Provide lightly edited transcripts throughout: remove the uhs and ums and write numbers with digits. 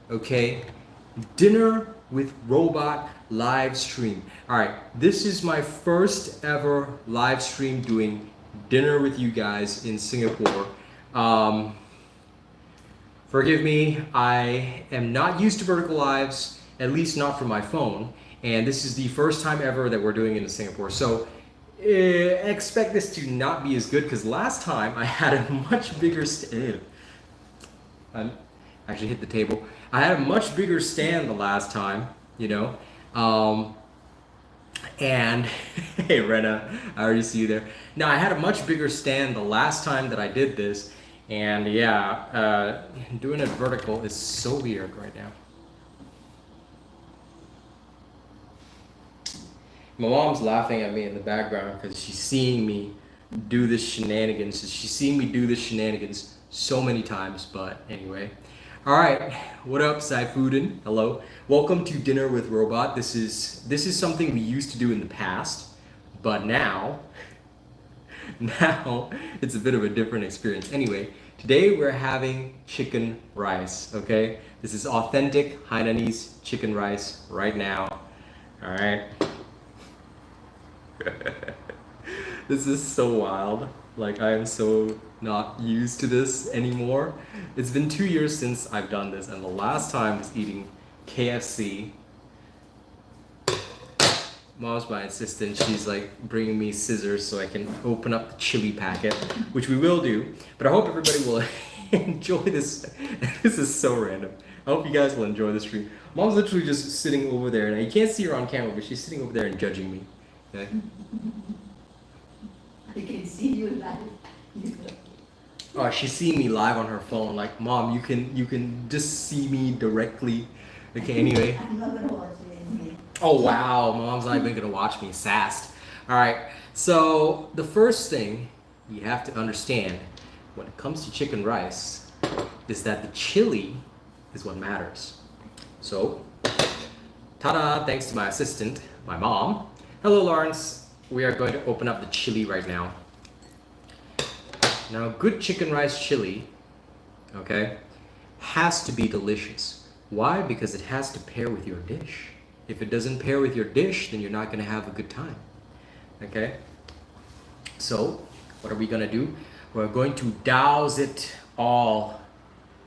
okay? Dinner with Robot live stream. All right, this is my first ever live stream doing dinner with you guys in Singapore. Um, Forgive me, I am not used to vertical lives, at least not from my phone, and this is the first time ever that we're doing it in Singapore. So expect this to not be as good because last time I had a much bigger stand. I actually hit the table. I had a much bigger stand the last time, you know. And hey, Rena, I already see you there. Now, I had a much bigger stand the last time that I did this, and yeah, doing it vertical is so weird right now. My mom's laughing at me in the background because she's seeing me do this shenanigans. She's seen me do this shenanigans so many times, but anyway. All right, what up, Saifudin? Hello, welcome to Dinner with Robot. This is something we used to do in the past, but now it's a bit of a different experience. Anyway, today we're having chicken rice. Okay, this is authentic Hainanese chicken rice right now. All right. This is so wild. Like, I am so not used to this anymore. It's been 2 years since I've done this, and the last time was eating KFC. Mom's my assistant. She's like bringing me scissors so I can open up the chili packet, which we will do. But I hope everybody will enjoy this. This is so random. I hope you guys will enjoy the stream. Mom's literally just sitting over there, and you can't see her on camera, but she's sitting over there and judging me. Okay? I can see you live. Oh, she's seeing me live on her phone. Like, Mom, you can just see me directly. Okay, anyway. I'm not gonna watch it anyway. Oh wow, Mom's not even gonna watch me sassed. All right. So the first thing you have to understand when it comes to chicken rice is that the chili is what matters. So, ta-da! Thanks to my assistant, my mom. Hello, Lawrence. We are going to open up the chili right now. Now, good chicken rice chili, okay, has to be delicious. Why? Because it has to pair with your dish. If it doesn't pair with your dish, then you're not going to have a good time. Okay? So, what are we going to do? We're going to douse it all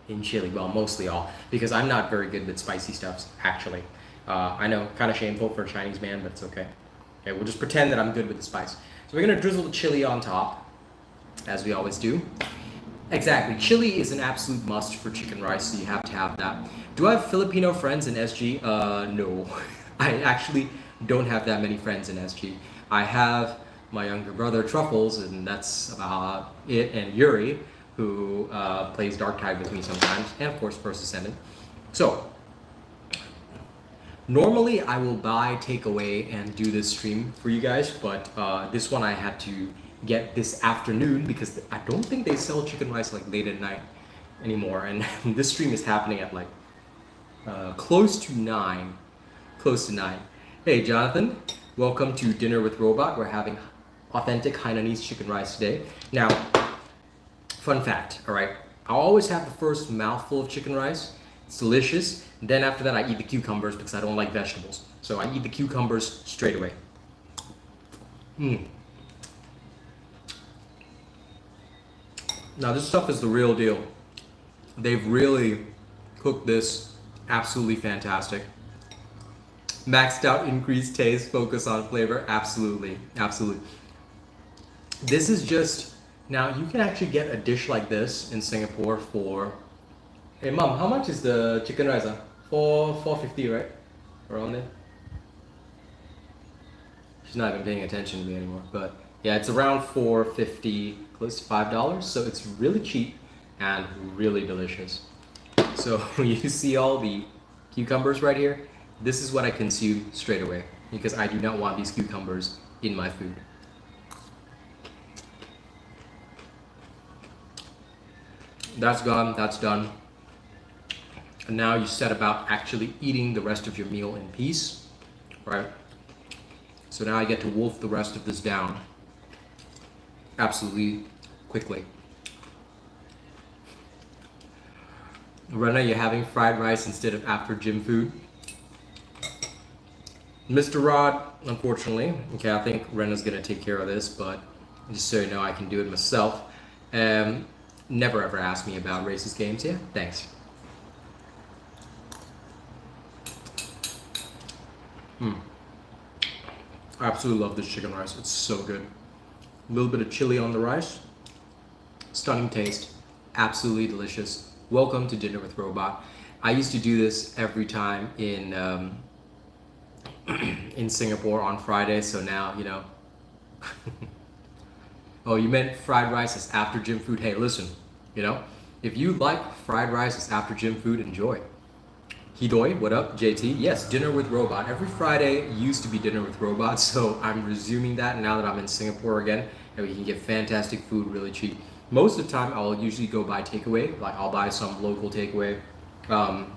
in chili. Well, mostly all, because I'm not very good with spicy stuffs, actually. I know, kind of shameful for a Chinese man, but it's okay. Okay, we'll just pretend that I'm good with the spice. So we're gonna drizzle the chili on top, as we always do. Exactly, chili is an absolute must for chicken rice, so you have to have that. Do I have Filipino friends in SG? No. I actually don't have that many friends in SG. I have my younger brother Truffles, and that's about it, and Yuri, who plays Dark Tide with me sometimes, and of course First Ascendant. So, normally I will buy takeaway and do this stream for you guys, but this one I had to get this afternoon because I don't think they sell chicken rice like late at night anymore, and this stream is happening at like close to 9. Close to 9. Hey Jonathan, welcome to Dinner with Robot. We're having authentic Hainanese chicken rice today. Now, fun fact, all right? I always have the first mouthful of chicken rice. It's delicious. Then after that, I eat the cucumbers because I don't like vegetables. So I eat the cucumbers straight away. Now this stuff is the real deal. They've really cooked this absolutely fantastic. Maxed out, increased taste, focus on flavor. Absolutely, absolutely. This is just, now you can actually get a dish like this in Singapore for, hey mom, how much is the chicken rice? $4.50, right? Around there. She's not even paying attention to me anymore, but yeah, it's around $4.50, close to $5. So it's really cheap and really delicious. So you see all the cucumbers right here. This is what I consume straight away because I do not want these cucumbers in my food. That's gone, that's done. And now you set about actually eating the rest of your meal in peace, right? So now I get to wolf the rest of this down absolutely quickly. Rena, you're having fried rice instead of after gym food. Mr. Rod, unfortunately, okay, I think Rena's gonna take care of this, but just so you know, I can do it myself. Um, Never ever ask me about racist games. Yeah, thanks. I absolutely love this chicken rice. It's so good. A little bit of chili on the rice. Stunning taste. Absolutely delicious. Welcome to Dinner with Robot. I used to do this every time in Singapore on Friday, so now, you know. Oh, you meant fried rice is after gym food? Hey, listen, you know, if you like fried rice as after gym food, enjoy. Hidoi, what up? JT, yes, Dinner with Robot. Every Friday used to be Dinner with Robot, so I'm resuming that now that I'm in Singapore again, and we can get fantastic food really cheap. Most of the time, I'll usually go buy takeaway, like I'll buy some local takeaway, um,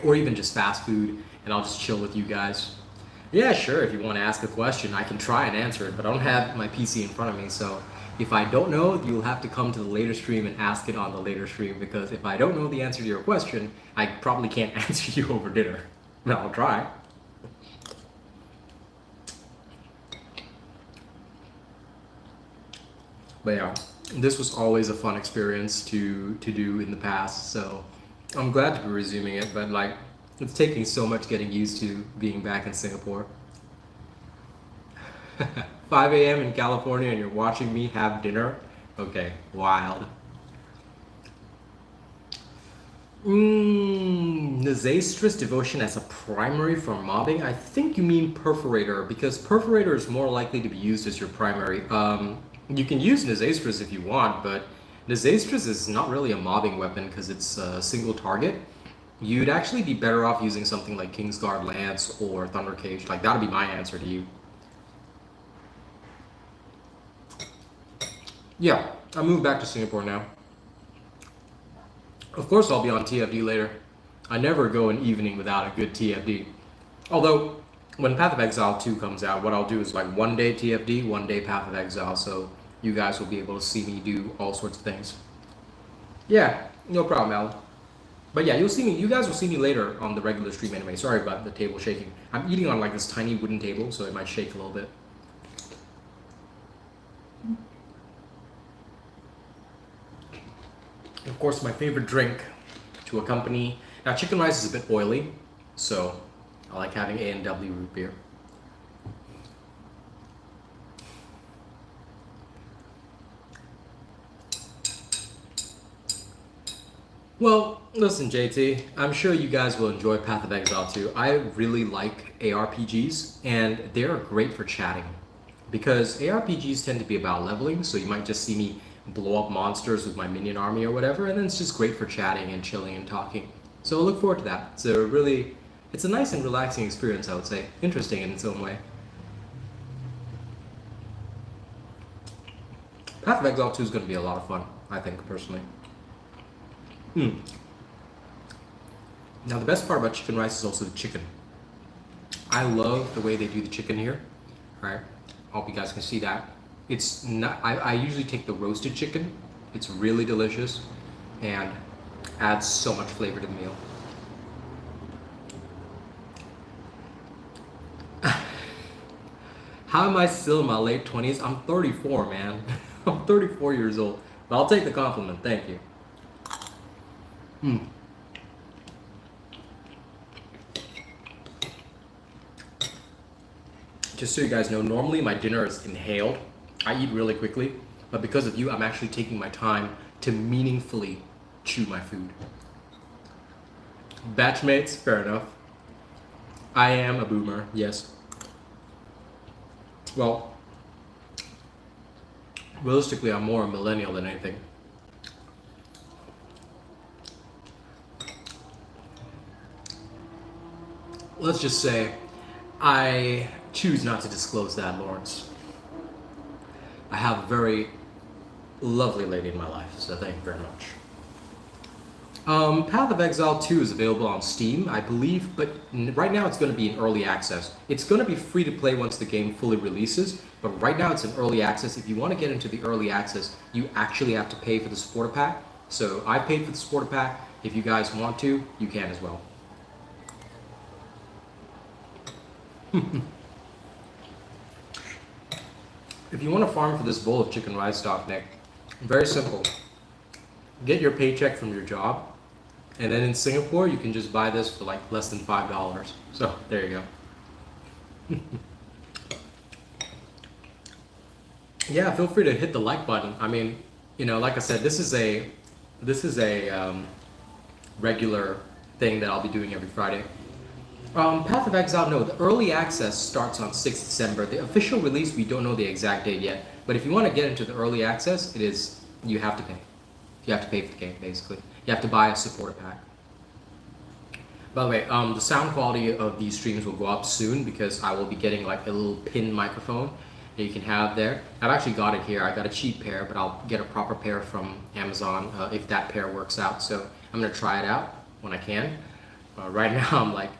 or even just fast food, and I'll just chill with you guys. Yeah, sure, if you want to ask a question, I can try and answer it, but I don't have my PC in front of me, so if I don't know, you'll have to come to the later stream and ask it on the later stream, because if I don't know the answer to your question, I probably can't answer you over dinner. No, I'll try. But yeah, this was always a fun experience to do in the past, so I'm glad to be resuming it, but like, it's taking so much getting used to being back in Singapore. 5 a.m. in California and you're watching me have dinner? Okay, wild. Disastrous devotion as a primary for mobbing? I think you mean perforator, because perforator is more likely to be used as your primary. You can use disastrous if you want, but disastrous is not really a mobbing weapon because it's a single target. You'd actually be better off using something like Kingsguard Lance or Thunder Cage. Like, that'd be my answer to you. Yeah, I moved back to Singapore now. Of course I'll be on TFD later. I never go an evening without a good TFD. Although, when Path of Exile 2 comes out, what I'll do is like one day TFD, one day Path of Exile, so you guys will be able to see me do all sorts of things. Yeah, no problem, Alan. But yeah, you'll see me. You guys will see me later on the regular stream anyway. Sorry about the table shaking. I'm eating on like this tiny wooden table, so it might shake a little bit. Of course, my favorite drink to accompany. Now, chicken rice is a bit oily, so I like having A&W root beer. Well, listen, JT, I'm sure you guys will enjoy Path of Exile 2. I really like ARPGs, and they're great for chatting. Because ARPGs tend to be about leveling, so you might just see me blow up monsters with my minion army or whatever, and then it's just great for chatting and chilling and talking. So I look forward to that. It's a nice and relaxing experience, I would say. Interesting in its own way. Path of Exile 2 is going to be a lot of fun, I think, personally. Now the best part about chicken rice is also the chicken. I love the way they do the chicken here. Right? I hope you guys can see that. It's not. I usually take the roasted chicken. It's really delicious and adds so much flavor to the meal. How am I still in my late 20s? I'm 34, man. I'm 34 years old. But I'll take the compliment. Thank you. Just so you guys know, normally my dinner is inhaled. I eat really quickly, but because of you, I'm actually taking my time to meaningfully chew my food. Batchmates, fair enough. I am a boomer, yes. Well, realistically, I'm more a millennial than anything. Let's just say I choose not to disclose that, Lawrence. I have a very lovely lady in my life, so thank you very much. Path of Exile 2 is available on Steam, I believe, but right now it's going to be in early access. It's going to be free to play once the game fully releases, but right now it's in early access. If you want to get into the early access, you actually have to pay for the supporter pack. So I paid for the supporter pack. If you guys want to, you can as well. If you want to farm for this bowl of chicken rice stock, Nick, very simple. Get your paycheck from your job, and then in Singapore, you can just buy this for like less than $5. So there you go. Yeah, feel free to hit the like button. I mean, you know, like I said, this is a regular thing that I'll be doing every Friday. Path of Exile, no, the early access starts on 6th December. The official release, we don't know the exact date yet. But if you want to get into the early access, you have to pay. You have to pay for the game, basically. You have to buy a supporter pack. By the way, the sound quality of these streams will go up soon because I will be getting like a little pin microphone that you can have there. I've actually got it here. I got a cheap pair, but I'll get a proper pair from Amazon if that pair works out. So I'm gonna try it out when I can. Right now I'm like,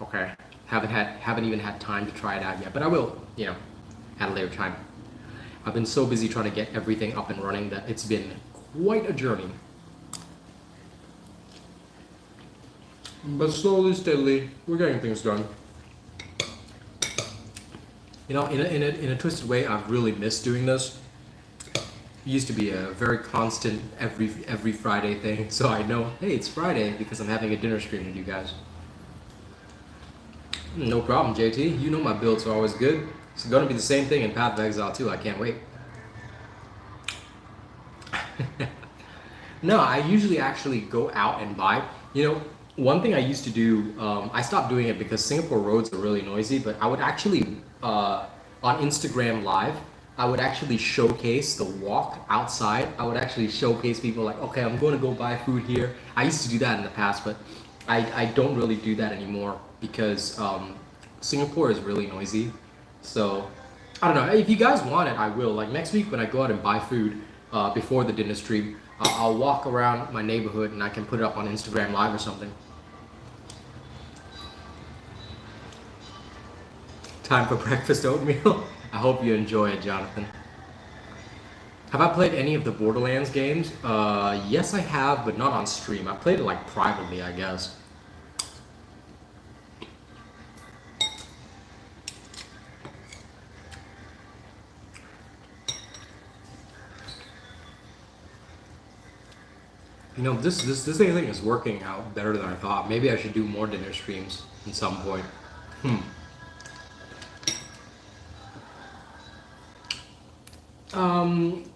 okay, haven't even had time to try it out yet, but I will, you know, at a later time. I've been so busy trying to get everything up and running that it's been quite a journey. But slowly, steadily, we're getting things done. You know, in a twisted way, I've really missed doing this. It used to be a very constant every Friday thing, so I know, hey, it's Friday because I'm having a dinner stream with you guys. No problem, JT. You know my builds are always good. It's gonna be the same thing in Path of Exile too. I can't wait. No, I usually actually go out and buy. You know, one thing I used to do, I stopped doing it because Singapore roads are really noisy, but I would actually, on Instagram Live, I would actually showcase the walk outside. I would actually showcase people like, okay, I'm going to go buy food here. I used to do that in the past, but I don't really do that anymore because Singapore is really noisy. So, I don't know. If you guys want it, I will. Like next week when I go out and buy food before the dinner stream, I'll walk around my neighborhood and I can put it up on Instagram Live or something. Time for breakfast oatmeal. I hope you enjoy it, Jonathan. Have I played any of the Borderlands games? Yes, I have, but not on stream. I played it like privately, I guess. You know, this thing is working out better than I thought. Maybe I should do more dinner streams at some point.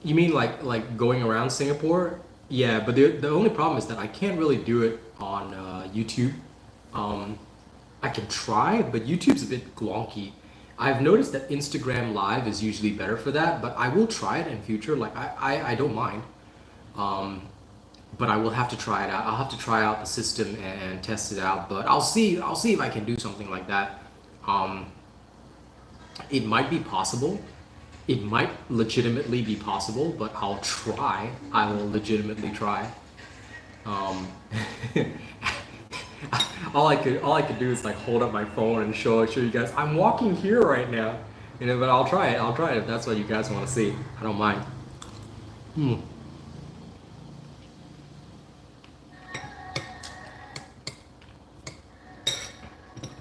You mean like going around Singapore? Yeah, but the only problem is that I can't really do it on YouTube. I can try, but YouTube's a bit glonky. I've noticed that Instagram Live is usually better for that, but I will try it in future. Like I don't mind. But I will have to try it out. I'll have to try out the system and test it out. But I'll see if I can do something like that. It might be possible. It might legitimately be possible, but I'll try. I will legitimately try. All I could do is like hold up my phone and show you guys I'm walking here right now. You know, but I'll try it. I'll try it if that's what you guys want to see. I don't mind.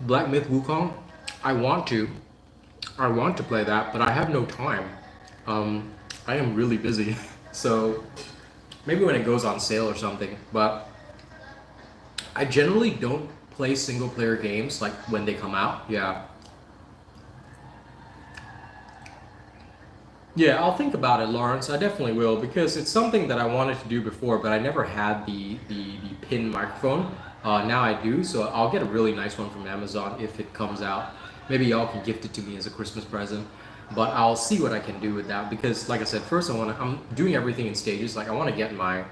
Black Myth Wukong, I want to play that, but I have no time. I am really busy, so maybe when it goes on sale or something. But I generally don't play single player games like when they come out. Yeah, I'll think about it, Lawrence. I definitely will because it's something that I wanted to do before, but I never had the pin microphone. Now I do, so I'll get a really nice one from Amazon if it comes out. Maybe y'all can gift it to me as a Christmas present, but I'll see what I can do with that because, like I said, first I'm doing everything in stages. Like I want to get my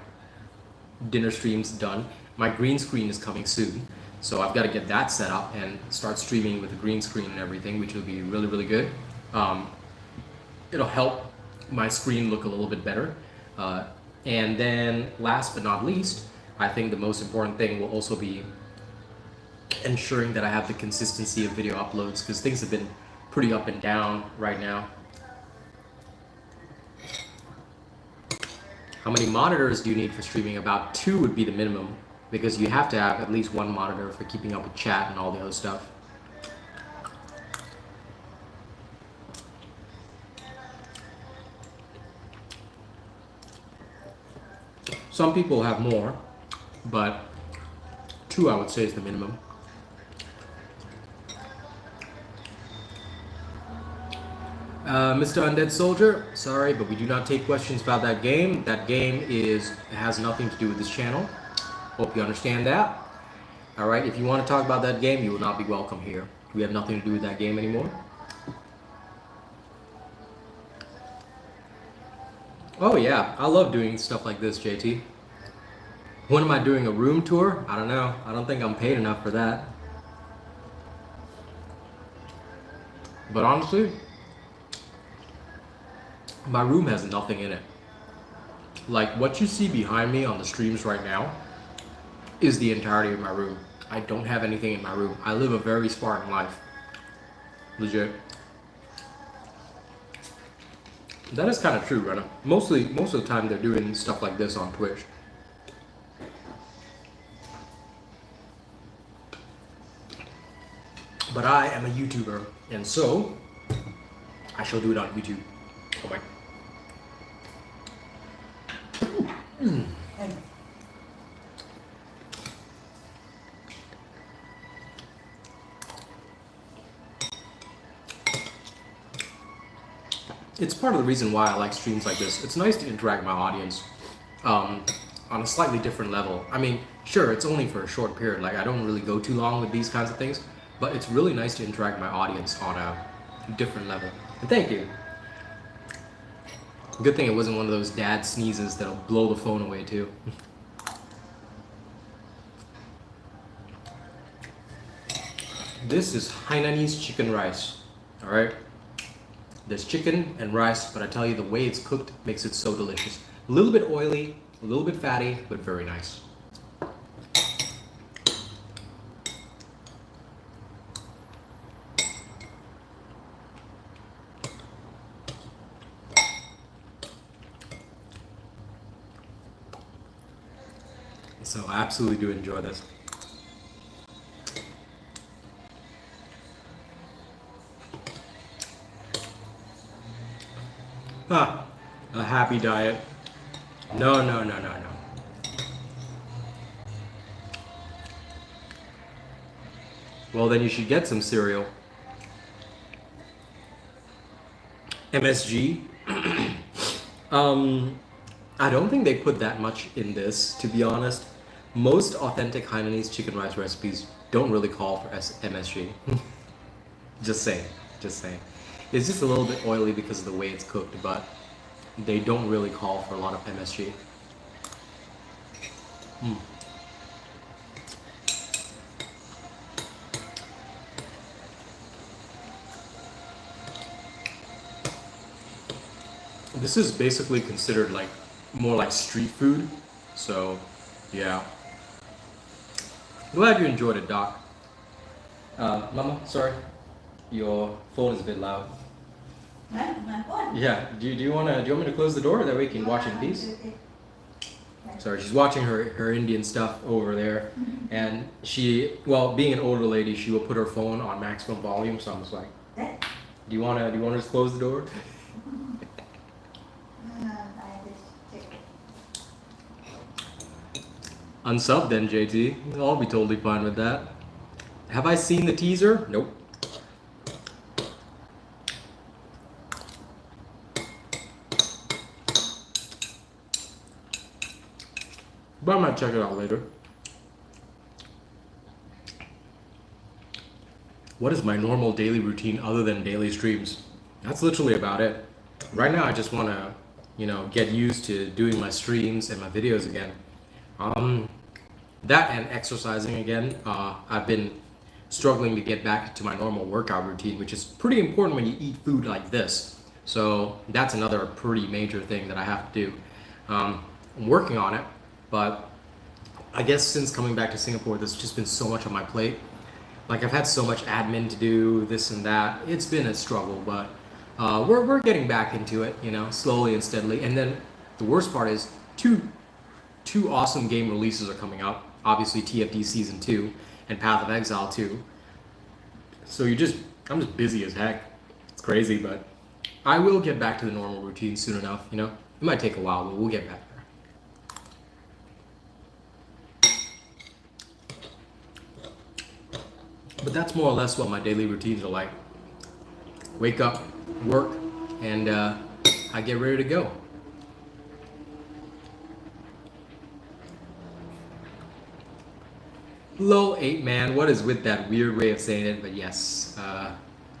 dinner streams done. My green screen is coming soon, so I've got to get that set up and start streaming with the green screen and everything, which will be really, really good. It'll help my screen look a little bit better. And then last but not least, I think the most important thing will also be ensuring that I have the consistency of video uploads because things have been pretty up and down right now. How many monitors do you need for streaming? About 2 would be the minimum. because you have to have at least one monitor for keeping up with chat and all the other stuff. Some people have more, but 2 I would say is the minimum. Mr. Undead Soldier, sorry, but we do not take questions about that game. That game has nothing to do with this channel. Hope you understand that. Alright, if you want to talk about that game, you will not be welcome here. We have nothing to do with that game anymore. Oh yeah, I love doing stuff like this, JT. When am I doing a room tour? I don't know. I don't think I'm paid enough for that. But honestly, my room has nothing in it. Like what you see behind me on the streams right now is the entirety of my room. I don't have anything in my room. I live a very Spartan life. Legit. That is kind of true, Renna. Most of the time they're doing stuff like this on Twitch. But I am a YouTuber, and so I shall do it on YouTube. Oh my. It's part of the reason why I like streams like this. It's nice to interact with my audience on a slightly different level. I mean, sure, it's only for a short period. Like, I don't really go too long with these kinds of things, but it's really nice to interact with my audience on a different level. And thank you. Good thing it wasn't one of those dad sneezes that'll blow the phone away too. This is Hainanese chicken rice, all right? There's chicken and rice, but I tell you, the way it's cooked makes it so delicious. A little bit oily, a little bit fatty, but very nice. So I absolutely do enjoy this. Ah, a happy diet. No. Well, then you should get some cereal. MSG. I don't think they put that much in this, to be honest. Most authentic Hainanese chicken rice recipes don't really call for MSG. Just saying. It's just a little bit oily because of the way it's cooked, but they don't really call for a lot of MSG. This is basically considered like more like street food, so yeah. Glad you enjoyed it, Doc. Mama, sorry, your phone is a bit loud. My phone? Yeah. Do you want me to close the door? That way we can watch in peace. Sorry, she's watching her Indian stuff over there, and well, being an older lady, she will put her phone on maximum volume. So I'm just like, do you wanna just close the door? Unsub then, JT. I'll be totally fine with that. Have I seen the teaser? Nope. But I might check it out later. What is my normal daily routine other than daily streams? That's literally about it. Right now I just want to, get used to doing my streams and my videos again. That and exercising again. I've been struggling to get back to my normal workout routine, which is pretty important when you eat food like this. So that's another pretty major thing that I have to do. I'm working on it, but I guess since coming back to Singapore, there's just been so much on my plate. Like, I've had so much admin to do, this and that. It's been a struggle, but we're getting back into it, slowly and steadily. And then the worst part is two awesome game releases are coming up. obviously TFD Season 2 and Path of Exile 2. So I'm just busy as heck. It's crazy, but I will get back to the normal routine soon enough, you know? It might take a while, but we'll get back there. But that's more or less what my daily routines are like. Wake up, work, and I get ready to go. Lol, 8 man, what is with that weird way of saying it? But yes,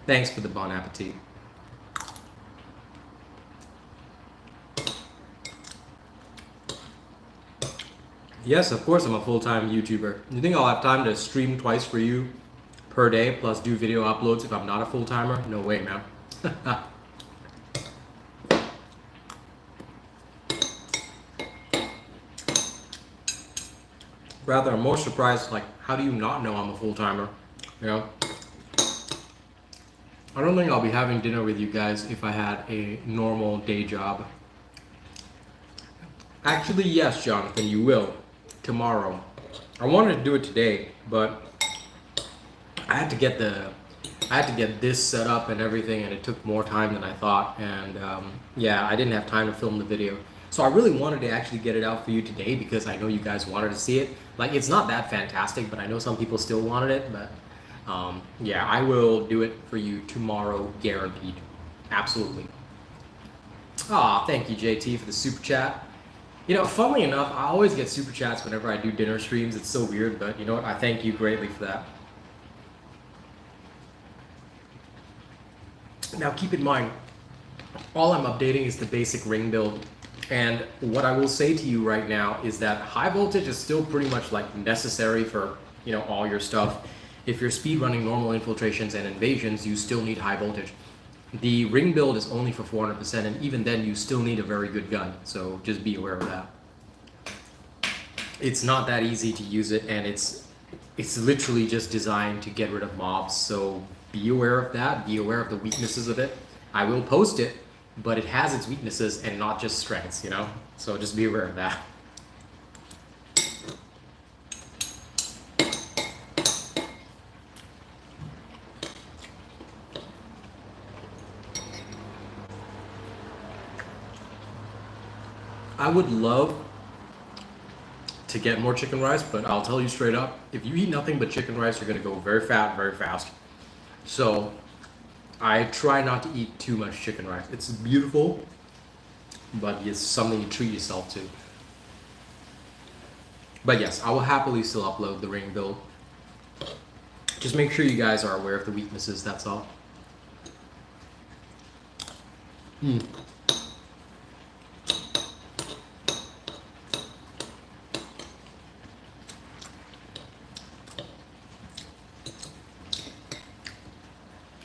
thanks for the bon appetit. Yes, of course I'm a full-time YouTuber. You think I'll have time to stream twice for you per day plus do video uploads if I'm not a full-timer? No way, man. Rather, I'm more surprised, like, how do you not know I'm a full-timer? You know? I don't think I'll be having dinner with you guys if I had a normal day job. Actually, yes, Jonathan, you will. Tomorrow. I wanted to do it today, but I had to get this set up and everything, and it took more time than I thought. And yeah, I didn't have time to film the video. So I really wanted to actually get it out for you today because I know you guys wanted to see it. Like, it's not that fantastic, but I know some people still wanted it. But yeah, I will do it for you tomorrow, guaranteed. Absolutely. Aw, thank you, JT, for the super chat. You know, funnily enough, I always get super chats whenever I do dinner streams. It's so weird, but you know what? I thank you greatly for that. Now, keep in mind, all I'm updating is the basic ring build. And what I will say to you right now is that high voltage is still pretty much like necessary for, you know, all your stuff. If you're speedrunning normal infiltrations and invasions, you still need high voltage. The ring build is only for 400%, and even then you still need a very good gun, so just be aware of that. It's not that easy to use it, and it's literally just designed to get rid of mobs, so be aware of that, be aware of the weaknesses of it. I will post it, but it has its weaknesses and not just strengths, you know? So just be aware of that. I would love to get more chicken rice, but I'll tell you straight up, if you eat nothing but chicken rice, you're gonna go very fat, very fast. So I try not to eat too much chicken rice. It's beautiful, but it's something you treat yourself to. But yes, I will happily still upload the ring build. Just make sure you guys are aware of the weaknesses, that's all.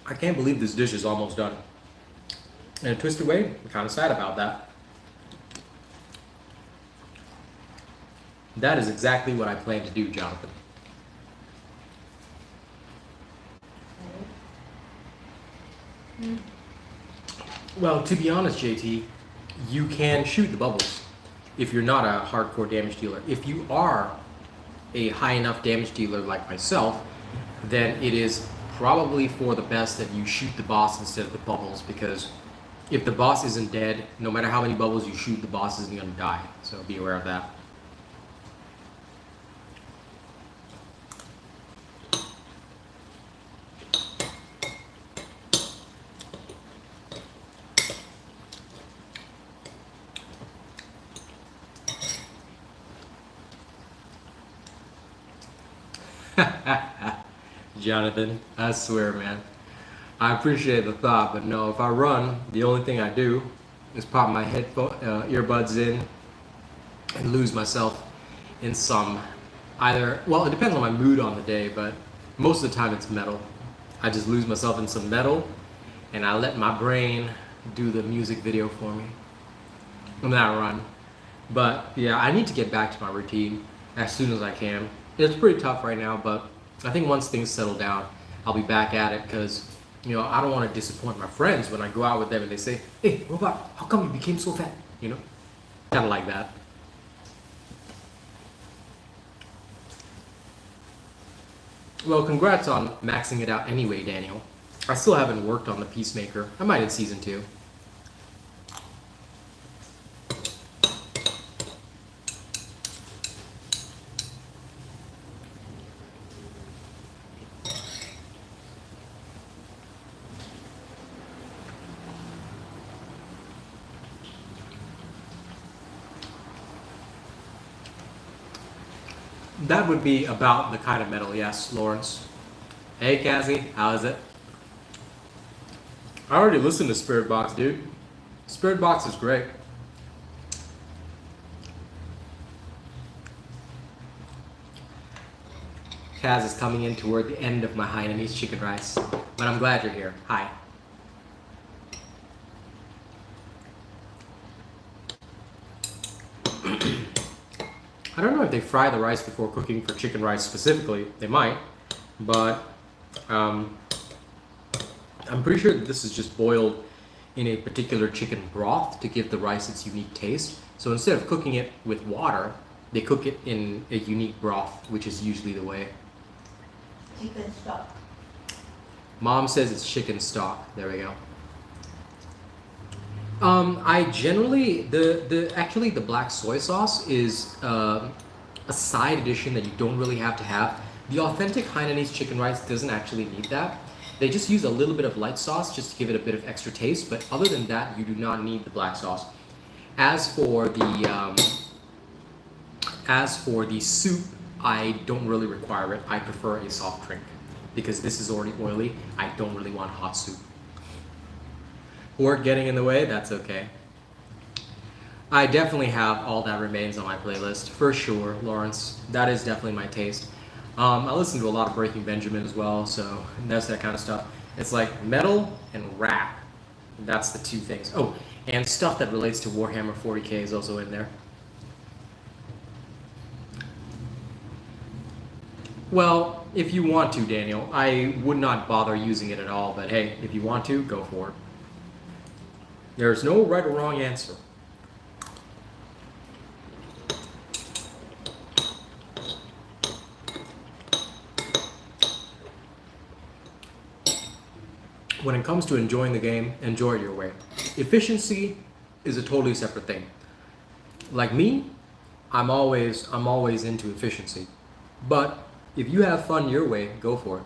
I can't believe this dish is almost done. In a twisted way, I'm kind of sad about that. That is exactly what I plan to do, Jonathan. Well, to be honest, JT, you can shoot the bubbles if you're not a hardcore damage dealer. If you are a high enough damage dealer like myself, then it is probably for the best that you shoot the boss instead of the bubbles, because if the boss isn't dead, no matter how many bubbles you shoot, the boss isn't going to die. So be aware of that. Jonathan, I swear, man. I appreciate the thought, but no, if I run, the only thing I do is pop my earbuds in and lose myself in some well, it depends on my mood on the day, but most of the time it's metal. I just lose myself in some metal and I let my brain do the music video for me and then I run. But yeah, I need to get back to my routine as soon as I can. It's pretty tough right now, but I think once things settle down, I'll be back at it, because, you know, I don't want to disappoint my friends when I go out with them and they say, "Hey, Robot, how come you became so fat?" You know? Kind of like that. Well, congrats on maxing it out anyway, Daniel. I still haven't worked on the Peacemaker. I might in season 2. That would be about the kind of metal, yes, Lawrence. Hey, Cassie, how is it? I already listened to Spirit Box, dude. Spirit Box is great. Kaz is coming in toward the end of my Hainanese chicken rice, but I'm glad you're here. Hi. I don't know if they fry the rice before cooking for chicken rice specifically. They might, but I'm pretty sure that this is just boiled in a particular chicken broth to give the rice its unique taste. So instead of cooking it with water, they cook it in a unique broth, which is usually the way. Chicken stock. Mom says it's chicken stock. There we go. I generally actually the black soy sauce is a side addition that you don't really have to have. The authentic Hainanese chicken rice doesn't actually need that. They just use a little bit of light sauce just to give it a bit of extra taste, but other than that, you do not need the black sauce. As for the soup, I don't really require it. I prefer a soft drink because this is already oily. I don't really want hot soup. Work getting in the way, that's okay. I definitely have All That Remains on my playlist, for sure, Lawrence. That is definitely my taste. I listen to a lot of Breaking Benjamin as well, so that's that kind of stuff. It's like metal and rap. That's the two things. Oh, and stuff that relates to Warhammer 40k is also in there. Well, if you want to, Daniel, I would not bother using it at all, but hey, if you want to, go for it. There's no right or wrong answer. When it comes to enjoying the game, enjoy it your way. Efficiency is a totally separate thing. Like me, I'm always into efficiency. But if you have fun your way, go for it.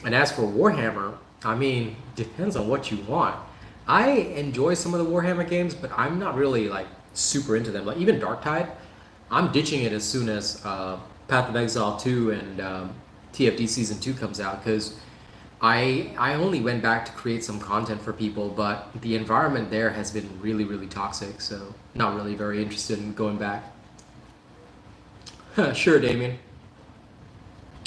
And as for Warhammer, I mean, depends on what you want. I enjoy some of the Warhammer games, but I'm not really like super into them. Like even Darktide, I'm ditching it as soon as Path of Exile 2 and TFD Season 2 comes out, because I only went back to create some content for people, but the environment there has been really, really toxic, so not really very interested in going back. Sure, Damien.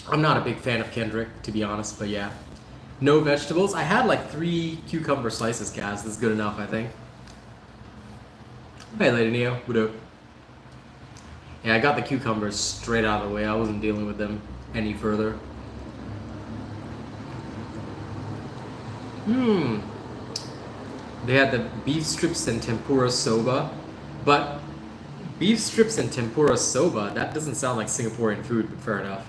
I'm not a big fan of Kendrick, to be honest, but yeah. No vegetables. I had like 3 cucumber slices, Kaz. That's good enough, I think. Hey, Lady Neo. What up? Yeah, I got the cucumbers straight out of the way. I wasn't dealing with them any further. They had the beef strips and tempura soba, but beef strips and tempura soba, that doesn't sound like Singaporean food, but fair enough.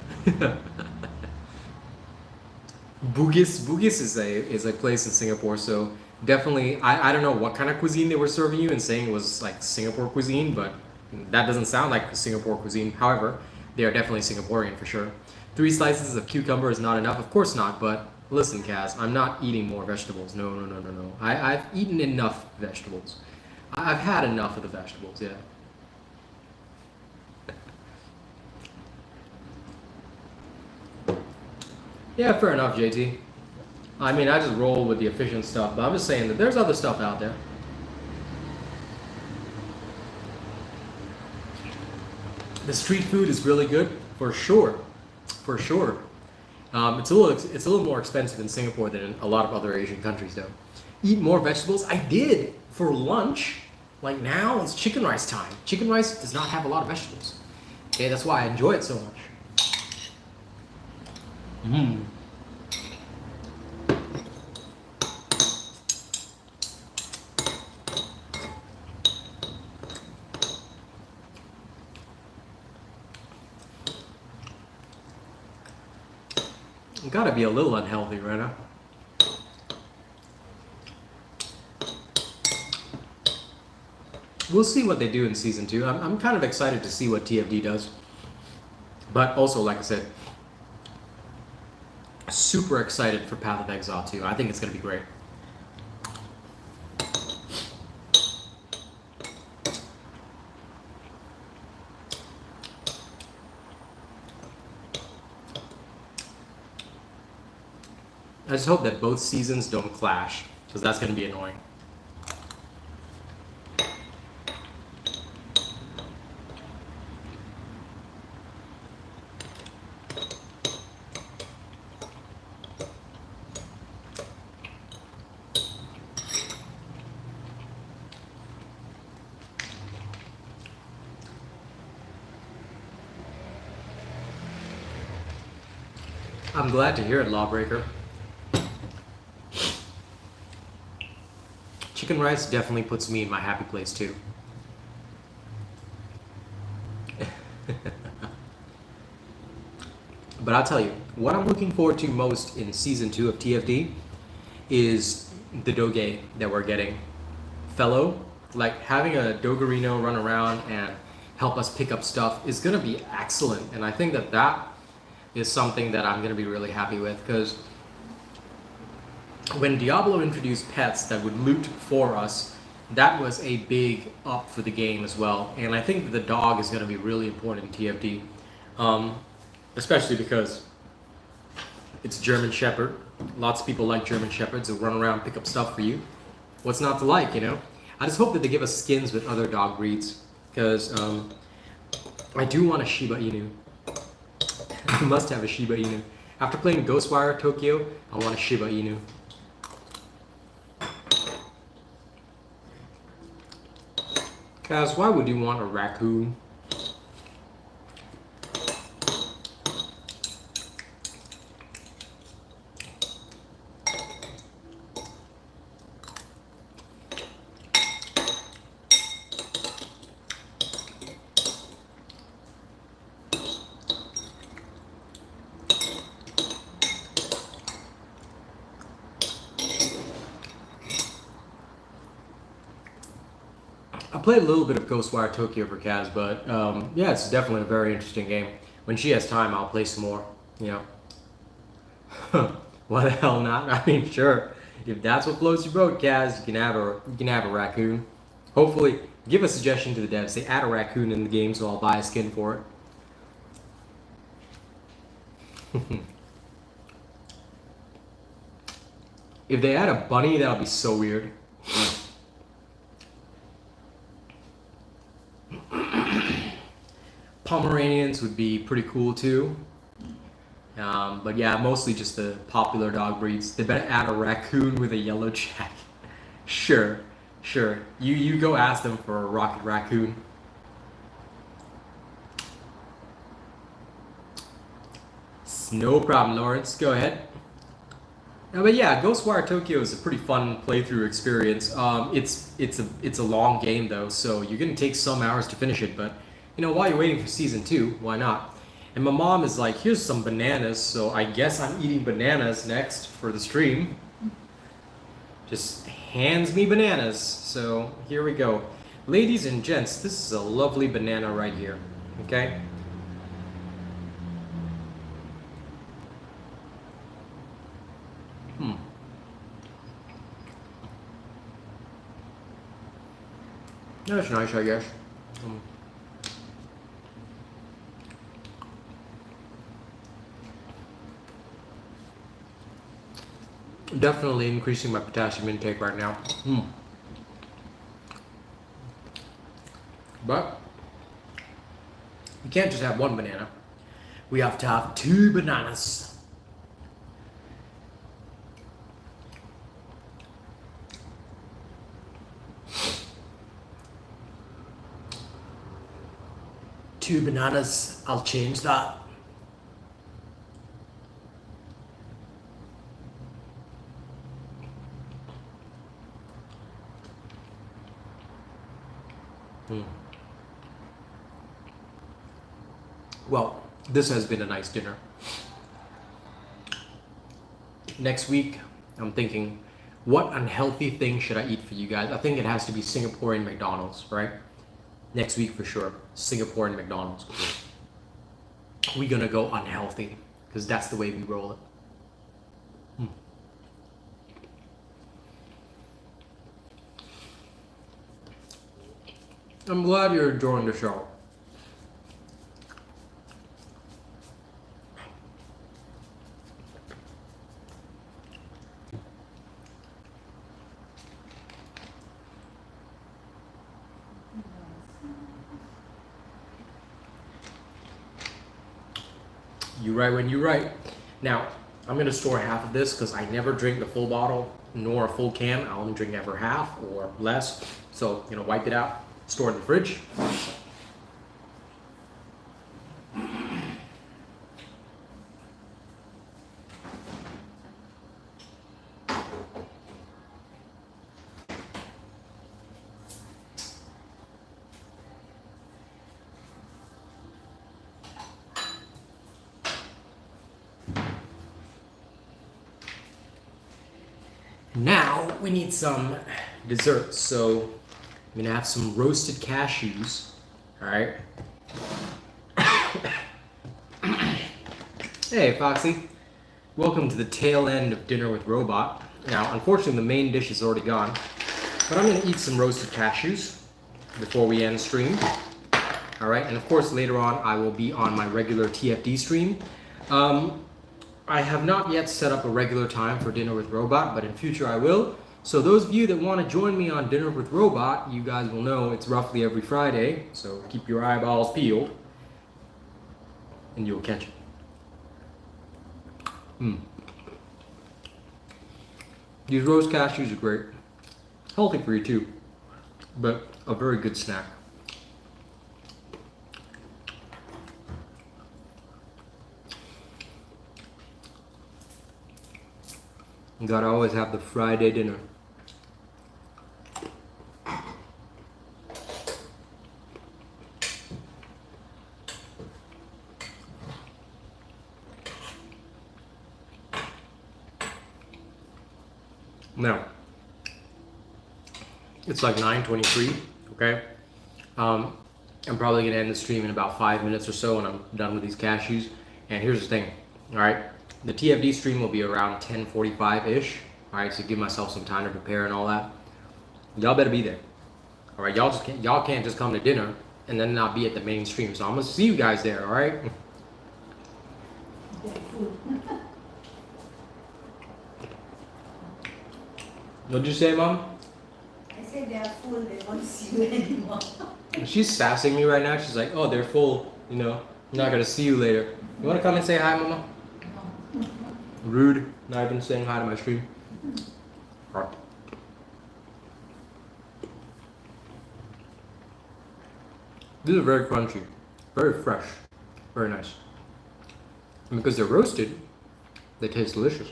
Bugis is a place in Singapore, so definitely I don't know what kind of cuisine they were serving you and saying it was like Singapore cuisine, but that doesn't sound like Singapore cuisine. However, they are definitely Singaporean for sure. 3 slices of cucumber is not enough, of course not, but listen, Kaz, I'm not eating more vegetables. No. I've eaten enough vegetables. I've had enough of the vegetables, yeah. Yeah, fair enough, JT. I mean, I just roll with the efficient stuff, but I'm just saying that there's other stuff out there. The street food is really good, for sure. For sure. It's a little more expensive in Singapore than in a lot of other Asian countries, though. Eat more vegetables? I did for lunch. Like now, it's chicken rice time. Chicken rice does not have a lot of vegetables. Okay, that's why I enjoy it so much. Gotta be a little unhealthy right now. We'll see what they do in season 2. I'm kind of excited to see what TFD does. But also, like I said, super excited for Path of Exile 2. I think it's going to be great. I just hope that both seasons don't clash, because that's going to be annoying. I'm glad to hear it, Lawbreaker. Chicken rice definitely puts me in my happy place too. But I'll tell you, what I'm looking forward to most in season 2 of TFD is the Doge that we're getting. Fellow, like having a Dogarino run around and help us pick up stuff is gonna be excellent. And I think that that is something that I'm gonna be really happy with, because when Diablo introduced pets that would loot for us, that was a big up for the game as well. And I think that the dog is gonna be really important in TFD. Especially because it's German Shepherd. Lots of people like German Shepherds who run around and pick up stuff for you. What's not to like, you know? I just hope that they give us skins with other dog breeds, because I do want a Shiba Inu. I must have a Shiba Inu. After playing Ghostwire Tokyo, I want a Shiba Inu. Kaz, why would you want a raccoon? I played a little bit of Ghostwire Tokyo for Kaz, but yeah, it's definitely a very interesting game. When she has time, I'll play some more, you know. Why the hell not? I mean, sure. If that's what floats your boat, Kaz, you can have a raccoon. Hopefully, give a suggestion to the devs. Say add a raccoon in the game, so I'll buy a skin for it. If they add a bunny, that'll be so weird. Pomeranians would be pretty cool too. But yeah, mostly just the popular dog breeds. They better add a raccoon with a yellow jacket. Sure. You go ask them for a rocket raccoon. No problem, Lawrence. Go ahead. But yeah, Ghostwire Tokyo is a pretty fun playthrough experience. It's a long game though, so you're gonna take some hours to finish it. But you know, while you're waiting for season 2, why not? And my mom is like, "Here's some bananas," so I guess I'm eating bananas next for the stream. Just hands me bananas. So here we go, ladies and gents. This is a lovely banana right here. Okay. That's nice, I guess. Definitely increasing my potassium intake right now. But we can't just have one banana. We have to have 2 bananas. Two bananas, I'll change that. Well, this has been a nice dinner. Next week, I'm thinking, what unhealthy thing should I eat for you guys? I think it has to be Singaporean McDonald's, right? Next week for sure, Singaporean McDonald's. We're gonna go unhealthy because that's the way we roll it. I'm glad you're enjoying the show. You right when you right. Now, I'm gonna store half of this because I never drink the full bottle nor a full can. I only drink ever half or less. So, wipe it out, store it in the fridge. Now we need some desserts. So I'm gonna have some roasted cashews. All right. Hey, Foxy. Welcome to the tail end of Dinner with Robot. Now, unfortunately, the main dish is already gone, but I'm gonna eat some roasted cashews before we end stream. All right, and of course later on I will be on my regular TFD stream. I have not yet set up a regular time for Dinner with Robot, but in future I will. So those of you that want to join me on Dinner with Robot, you guys will know it's roughly every Friday, so keep your eyeballs peeled, and you'll catch it. These roast cashews are great. Healthy for you too, but a very good snack. You gotta always have the Friday dinner. Now, it's like 9:23, okay? I'm probably gonna end the stream in about 5 minutes or so when I'm done with these cashews. And here's the thing, all right? The TFD stream will be around 10:45-ish, all right? So give myself some time to prepare and all that. Y'all better be there, all right? Y'all can't just come to dinner and then not be at the main stream. So I'm gonna see you guys there, all right? What'd you say, Mom? I said they are full, they won't see you anymore. She's sassing me right now. She's like, oh, they're full, I'm not gonna see you later. You wanna come and say hi, Mama? No. Rude, not even saying hi to my stream. All right. These are very crunchy, very fresh, very nice. And because they're roasted, they taste delicious.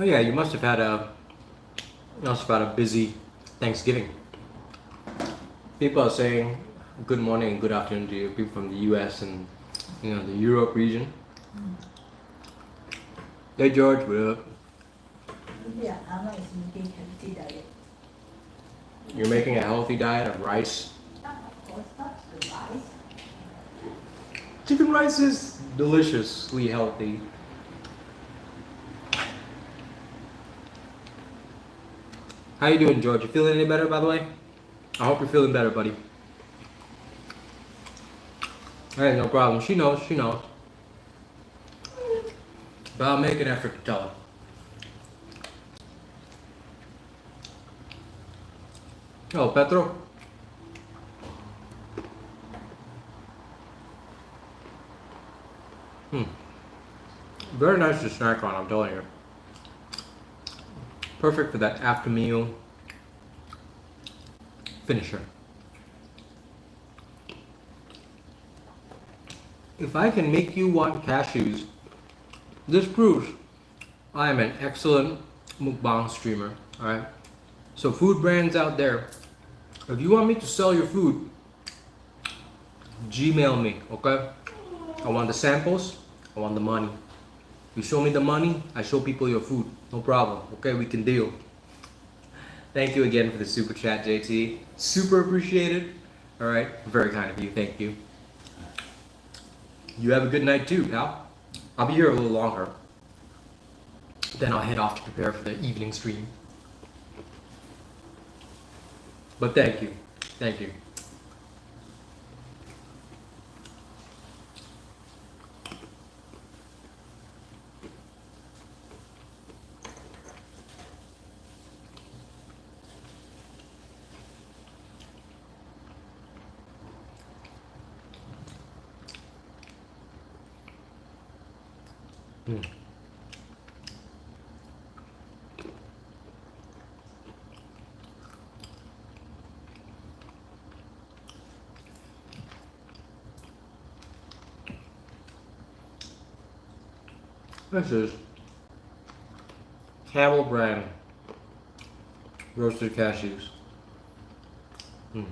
Oh yeah, you must have had a busy Thanksgiving. People are saying good morning and good afternoon to you, people from the US and the Europe region. Hey George, what up? Yeah, Anna is making healthy diet. You're making a healthy diet of rice. Of course, not the rice. Chicken rice is deliciously healthy. How you doing, George? You feeling any better, by the way? I hope you're feeling better, buddy. Hey, no problem. She knows. But I'll make an effort to tell her. Oh, Petro. Very nice to snack on, I'm telling you. Perfect for that after meal finisher. If I can make you want cashews this proves I am an excellent mukbang streamer. Alright? So food brands out there, if you want me to sell your food, Gmail me, okay? I want the samples, I want the money. You show me the money, I show people your food. No problem, okay? We can deal. Thank you again for the super chat, JT. Super appreciated. Alright, very kind of you, thank you. You have a good night too, pal. I'll be here a little longer. Then I'll head off to prepare for the evening stream. But thank you. Thank you. Mm. This is Camel brand roasted cashews. Mm.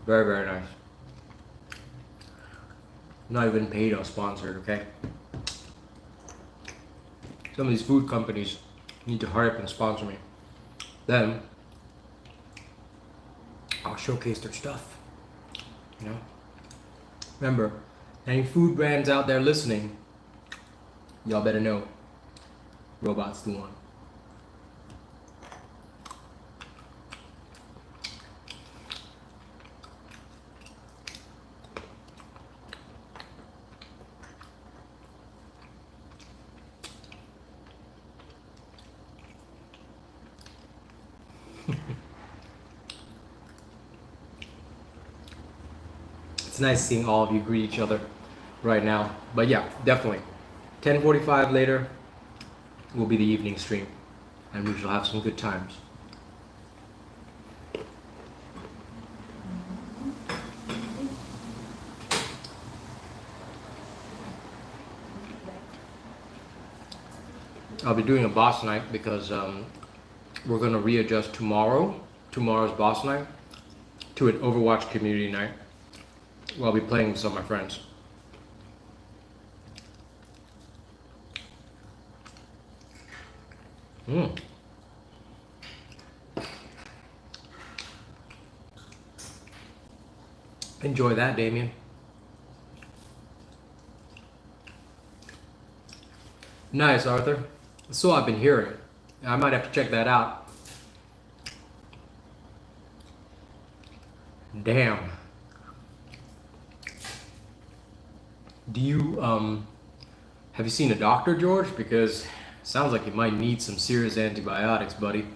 Very, very nice. Not even paid or sponsored, okay? Some of these food companies need to hurry up and sponsor me. Then I'll showcase their stuff. You know? Remember, any food brands out there listening, y'all better know Robot's the one. It's nice seeing all of you greet each other right now. But yeah, definitely. 10:45 later will be the evening stream, and we shall have some good times. I'll be doing a boss night because we're going to readjust tomorrow's boss night, to an Overwatch community night. Where I'll be playing with some of my friends. Enjoy that, Damien. Nice, Arthur. So I've been hearing. I might have to check that out. Damn. Do you, have you seen a doctor, George? Because it sounds like you might need some serious antibiotics, buddy.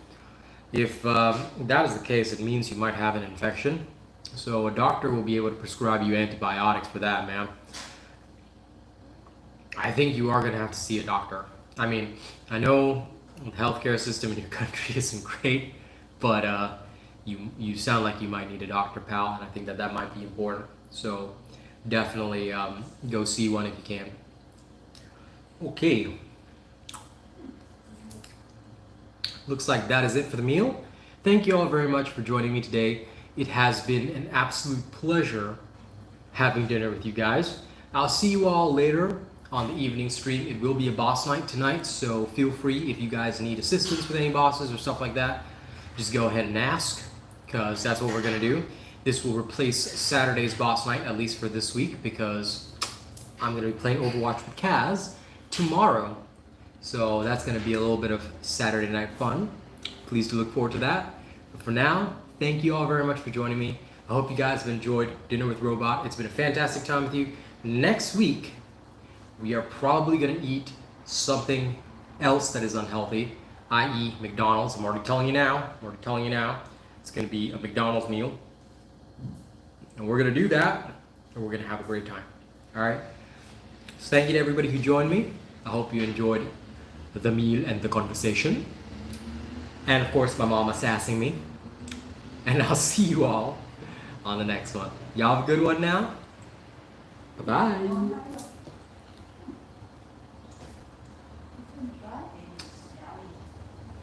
If that is the case, it means you might have an infection. So a doctor will be able to prescribe you antibiotics for that, man. I think you are going to have to see a doctor. I mean, I know the healthcare system in your country isn't great, but you sound like you might need a doctor, pal, and I think that might be important. So definitely go see one if you can. Okay. Looks like that is it for the meal. Thank you all very much for joining me today. It has been an absolute pleasure having dinner with you guys. I'll see you all later on the evening stream. It will be a boss night tonight, so feel free if you guys need assistance with any bosses or stuff like that, just go ahead and ask, because that's what we're going to do. This will replace Saturday's boss night, at least for this week, because I'm going to be playing Overwatch with Kaz tomorrow. So that's going to be a little bit of Saturday night fun. Please do look forward to that. But for now, thank you all very much for joining me. I hope you guys have enjoyed Dinner with Robot. It's been a fantastic time with you. Next week, we are probably going to eat something else that is unhealthy, i.e. McDonald's. I'm already telling you now. It's going to be a McDonald's meal. And we're going to do that, and we're going to have a great time. All right? So thank you to everybody who joined me. I hope you enjoyed the meal and the conversation. And of course, my mama sassing me. And I'll see you all on the next one. Y'all have a good one now. Bye-bye.